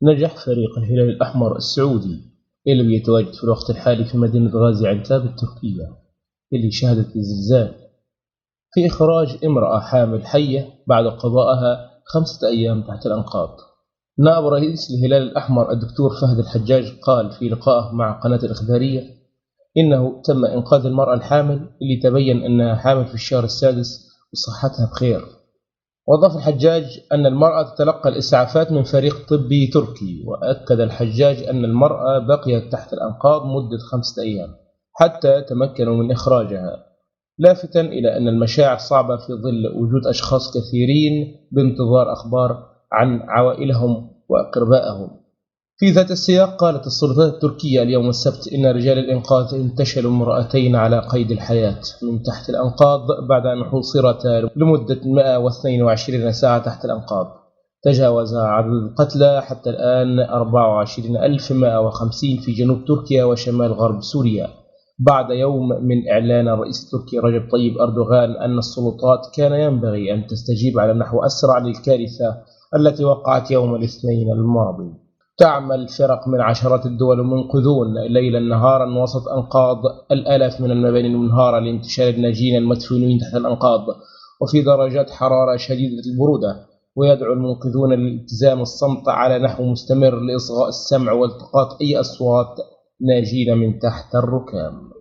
نجح فريق الهلال الأحمر السعودي اللي بيتواجد في الوقت الحالي في مدينة غازي عنتاب التركية اللي شهدت الزلزال في إخراج امرأة حامل حية بعد قضائها 5 أيام تحت الأنقاض. نائب رئيس الهلال الأحمر الدكتور فهد الحجاج قال في لقائه مع قناة الإخبارية إنه تم إنقاذ المرأة الحامل اللي تبين أنها حامل في الشهر السادس وصحتها بخير. وأضاف الحجاج أن المرأة تتلقى الإسعافات من فريق طبي تركي. وأكد الحجاج أن المرأة بقيت تحت الأنقاض مدة 5 أيام حتى تمكنوا من إخراجها، لافتا إلى أن المشاعر صعبة في ظل وجود أشخاص كثيرين بانتظار أخبار عن عوائلهم وأقربائهم. في ذات السياق قالت السلطات التركية اليوم السبت إن رجال الإنقاذ انتشلوا امرأتين على قيد الحياة من تحت الأنقاض بعد أن حوصرتا لمدة 122 ساعة تحت الأنقاض. تجاوز عدد القتلى حتى الآن 24150 في جنوب تركيا وشمال غرب سوريا، بعد يوم من إعلان الرئيس التركي رجب طيب أردوغان أن السلطات كان ينبغي أن تستجيب على نحو أسرع للكارثة التي وقعت يوم الاثنين الماضي. تعمل فرق من عشرات الدول المنقذون ليلا نهارا وسط أنقاض الآلاف من المباني المنهارة لانتشال الناجين المدفونين تحت الأنقاض وفي درجات حرارة شديدة البرودة. ويدعو المنقذون لالتزام الصمت على نحو مستمر لإصغاء السمع والتقاط أي أصوات ناجين من تحت الركام.